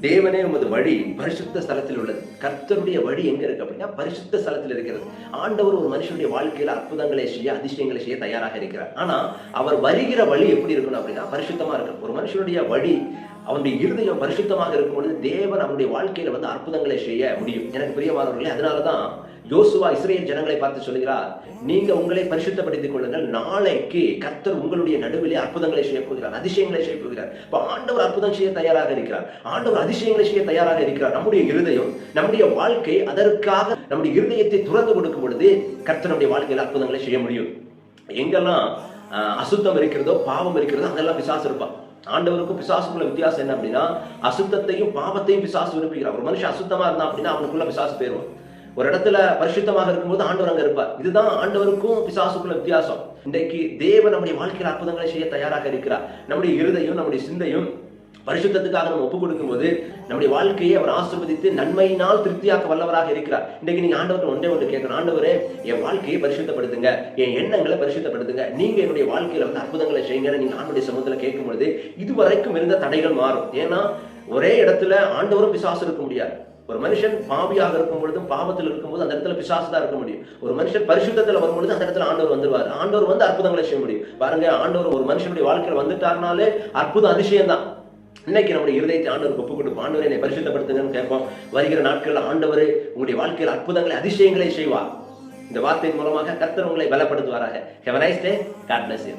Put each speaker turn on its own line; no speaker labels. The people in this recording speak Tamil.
தேவனே உமது வழி பரிசுத்த ஸ்தலத்தில் உள்ளது. கர்த்தருடைய வழி எங்க இருக்கு அப்படின்னா பரிசுத்த ஸ்தலத்தில் இருக்கிறது. ஆண்டவர் ஒரு மனுஷனுடைய வாழ்க்கையில அற்புதங்களை செய்ய, அதிசயங்களை செய்ய தயாராக இருக்கிறார். ஆனா அவர் வருகிற வழி எப்படி இருக்கணும் அப்படின்னா பரிசுத்தமா இருக்கணும். ஒரு மனுஷனுடைய வழி, அவனுடைய இருதயம் பரிசுத்தமாக இருக்கும் பொழுது தேவன் அவனுடைய வாழ்க்கையில வந்து அற்புதங்களை செய்ய முடியும். எனக்கு பிரியமானவர்களே, அதனாலதான் யோசுவா இஸ்ரவேல் ஜனங்களை பார்த்து சொல்கிறார், நீங்க உங்களை பரிசுத்தப்படுத்திக் கொள்ளுங்கள், நாளைக்கு கர்த்தர் உங்களுடைய நடுவிலே அற்புதங்களை செய்ய போகிறார், அதிசயங்களை செய்ய போகிறார். இப்ப ஆண்டவர் அற்புதம் செய்ய தயாராக இருக்கிறார், ஆண்டவர் அதிசயங்களை செய்ய தயாராக இருக்கிறார். நம்முடைய இருதயம், நம்முடைய வாழ்க்கை அதற்காக நம்முடைய இருதயத்தை துறந்து கொடுக்கும் பொழுது கர்த்தர் நம்முடைய வாழ்க்கையில் அற்புதங்களை செய்ய முடியும். எங்கெல்லாம் அசுத்தம் இருக்கிறதோ, பாவம் இருக்கிறதோ, அங்கெல்லாம் பிசாசு இருப்பான். ஆண்டவருக்கும் பிசாசுக்குள்ள வித்தியாசம் என்ன அப்படின்னா, அசுத்தத்தையும் பாவத்தையும் பிசாசு விரும்புகிறார். ஒரு மனுஷன் அசுத்தமா இருந்தா அப்படின்னா அவனுக்குள்ள பிசாசு போயிடும். ஒரு இடத்துல பரிசுத்தமாக இருக்கும்போது ஆண்டவர் அங்க இருப்பார். இதுதான் ஆண்டவருக்கும் பிசாசுக்குள்ள வித்தியாசம். இன்றைக்கு தேவன் நம்முடைய வாழ்க்கையில் அற்புதங்களை செய்ய தயாராக இருக்கிறார். நம்முடைய இருதயம், நம்முடைய சிந்தையும் பரிசுத்தத்துக்காக நம்ம ஒப்புக் கொடுக்கும் போது நம்முடைய வாழ்க்கையை அவர் ஆசீர்வதித்து நன்மையினால் திருப்தியாக்க வல்லவராக இருக்கிறார். இன்றைக்கு நீங்க ஆண்டவர்கிட்ட ஒன்றே கேட்கணும், ஆண்டவரே என் வாழ்க்கையை பரிசுத்தப்படுத்துங்க, என் எண்ணங்களை பரிசுத்தப்படுத்துங்க, நீங்க என்னுடைய வாழ்க்கையில வந்து அற்புதங்களை செய்யுங்க. நீங்க ஆண்டவருடைய சமூகத்துல கேட்கும் பொழுது இதுவரைக்கும் இருந்த தடைகள் மாறும். ஏன்னா ஒரே இடத்துல ஆண்டவரும் பிசாசு இருக்க முடியாது. ஒரு மனுஷன் பாவியாக இருக்கும் பொழுதும் பாவத்தில் இருக்கும்போது அந்த இடத்துல பிசாசு தான் இருக்க முடியும். ஒரு மனுஷன் பரிசுத்தத்துல வரும்பொழுது அந்த இடத்துல ஆண்டவர் வந்துருவார். ஆண்டவர் வந்து அற்புதங்களை செய்ய முடியும். பாருங்க, ஆண்டவர் ஒரு மனுஷனுடைய வாழ்க்கையில வந்துட்டாருனாலே அற்புதம், அதிசயம் தான். இன்னைக்கு நம்முடைய இருதயத்தை ஆண்டவருக்கு ஒப்புக் கொடுப்போம். ஆண்டவரை என்னை பரிசுத்தப்படுத்துங்கன்னு கேட்போம். வருகிற நாட்கள் ஆண்டவரே உங்களுடைய வாழ்க்கையில் அற்புதங்களை, அதிசயங்களை செய்வார். இந்த வார்த்தையின் மூலமாக கர்த்தர் உங்களை பலப்படுத்துவாராக. Have a nice day. God bless you.